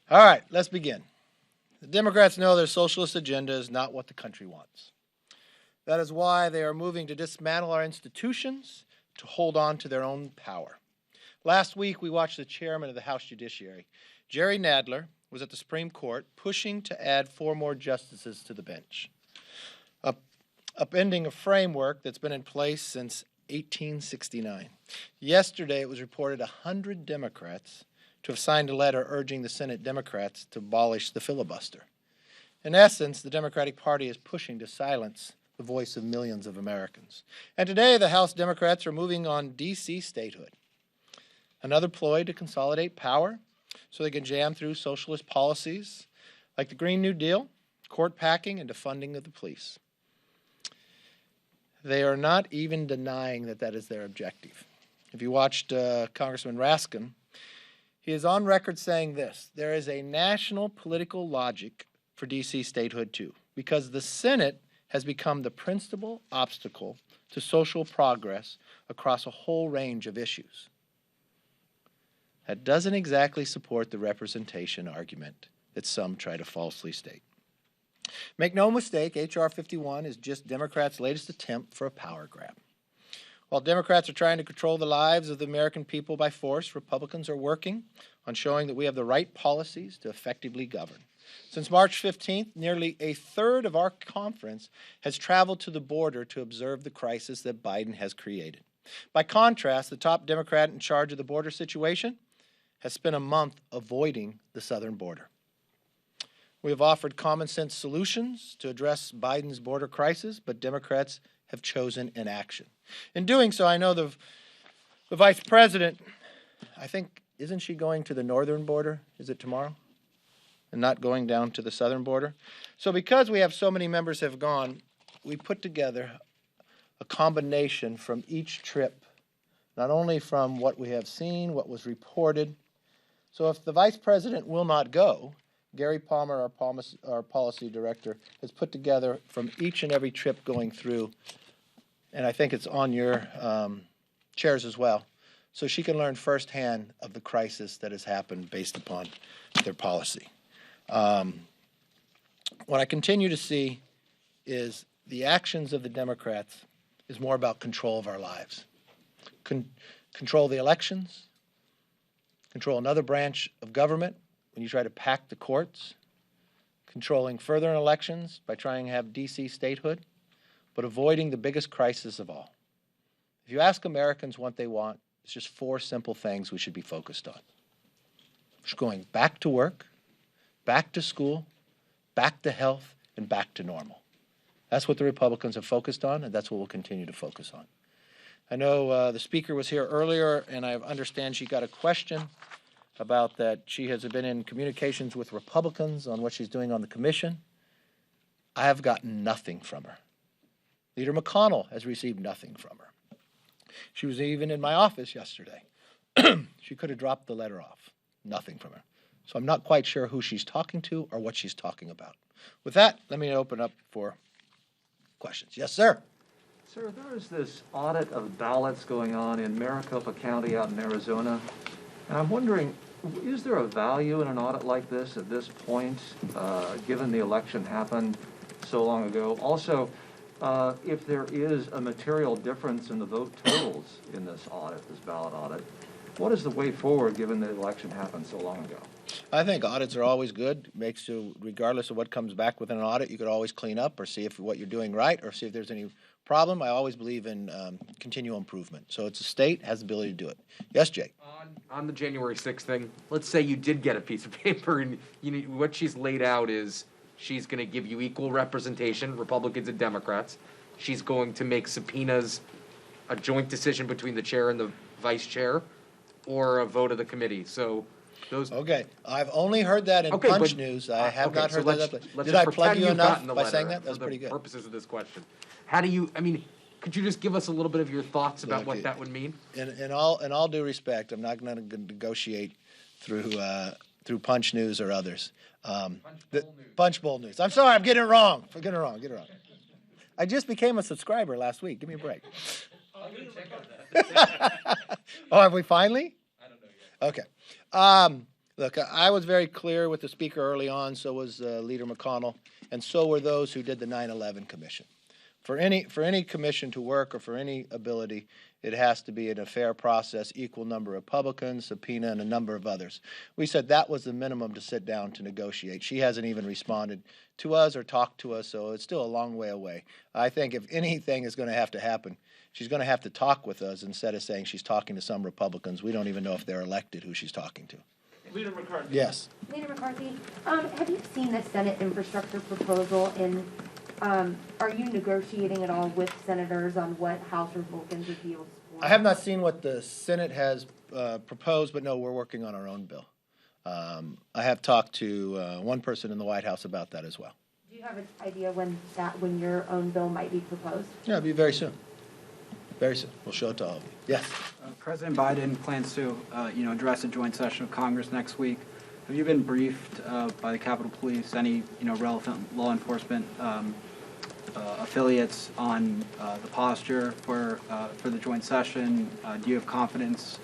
All right, let's begin. The Democrats know their socialist agenda is not what the country wants. That is why they are moving to dismantle our institutions to hold on to their own power. Last week, we watched the chairman of the House Judiciary, Jerry Nadler, was at the Supreme Court pushing to add 4 more justices to the bench, upending a framework that's been in place since 1869. Yesterday, it was reported 100 Democrats to have signed a letter urging the Senate Democrats to abolish the filibuster. In essence, the Democratic Party is pushing to silence the voice of millions of Americans. And today, the House Democrats are moving on D.C. statehood, another ploy to consolidate power so they can jam through socialist policies like the Green New Deal, court packing, and defunding of the police. They are not even denying that that is their objective. If you watched Congressman Raskin, he is on record saying this: there is a national political logic for D.C. statehood too, because the Senate has become the principal obstacle to social progress across a whole range of issues. That doesn't exactly support the representation argument that some try to falsely state. Make no mistake, H.R. 51 is just Democrats' latest attempt for a power grab. While Democrats are trying to control the lives of the American people by force, Republicans are working on showing that we have the right policies to effectively govern. Since March 15th, nearly a third of our conference has traveled to the border to observe the crisis that Biden has created. By contrast, the top Democrat in charge of the border situation has spent a month avoiding the southern border. We have offered common sense solutions to address Biden's border crisis, but Democrats have chosen inaction. In doing so, I know the vice president, I think, isn't she going to the northern border? Is it tomorrow? And not going down to the southern border? So because we have so many members have gone, we put together a combination from each trip, not only from what we have seen, what was reported. So if the vice president will not go, Gary Palmer, our policy director, has put together from each and every trip going through, and I think it's on your chairs as well, so she can learn firsthand of the crisis that has happened based upon their policy. What I continue to see is the actions of the Democrats is more about control of our lives. Control the elections, control another branch of government when you try to pack the courts, controlling further elections by trying to have D.C. statehood, but avoiding the biggest crisis of all. If you ask Americans what they want, it's just 4 simple things we should be focused on. Just going back to work, back to school, back to health, and back to normal. That's what the Republicans have focused on, and that's what we'll continue to focus on. I know the speaker was here earlier, and I understand she got a question about that she has been in communications with Republicans on what she's doing on the commission. I have gotten nothing from her. Leader McConnell has received nothing from her. She was even in my office yesterday. She could have dropped the letter off. Nothing from her. So I'm not quite sure who she's talking to or what she's talking about. With that, let me open up for questions. Yes, sir. Sir, there is this audit of ballots going on in Maricopa County out in Arizona. And I'm wondering, is there a value in an audit like this at this point, given the election happened so long ago? Also, if there is a material difference in the vote totals in this audit, this ballot audit, what is the way forward given the election happened so long ago? I think audits are always good. Makes you, regardless of what comes back within an audit, you could always clean up or see if what you're doing right or see if there's any problem. I always believe in continual improvement. So it's a state, has the ability to do it. Yes, Jake? On the January 6th thing, let's say you did get a piece of paper and what she's laid out is she's going to give you equal representation, Republicans and Democrats. She's going to make subpoenas a joint decision between the chair and the vice chair or a vote of the committee. So those. Okay, I've only heard that in Punch News. I have not heard that. Did I plug you enough by saying that? That was pretty good. For purposes of this question, how do you? I mean, could you just give us a little bit of your thoughts about what that would mean? In all due respect, I'm not going to negotiate through Punch News or others. Punch Bowl News. I'm sorry, I'm getting it wrong. Get it wrong. I just became a subscriber last week. Give me a break. I'm going to check on that. Oh, have we finally? I don't know yet. Okay. Look, I was very clear with the speaker early on, so was Leader McConnell, and so were those who did the 9/11 Commission. For any commission to work or for any ability, it has to be in a fair process, equal number of Republicans, subpoena, and a number of others. We said that was the minimum to sit down to negotiate. She hasn't even responded to us or talked to us, so it's still a long way away. I think if anything is going to happen, she's going to have to talk with us instead of saying she's talking to some Republicans. We don't even know if they're elected who she's talking to. Leader McCarthy. Yes. Leader McCarthy, have you seen the Senate infrastructure proposal, and are you negotiating at all with senators on what House Republicans would be able to support? I have not seen what the Senate has proposed, but no, we're working on our own bill. I have talked to one person in the White House about that as well. Do you have an idea when your own bill might be proposed? Yeah, it'll be very soon. Very soon. We'll show it to all of you. Yes. President Biden plans to, address a joint session of Congress next week. Have you been briefed by the Capitol Police, any, relevant law enforcement affiliates on the posture for the joint session? Do you have confidence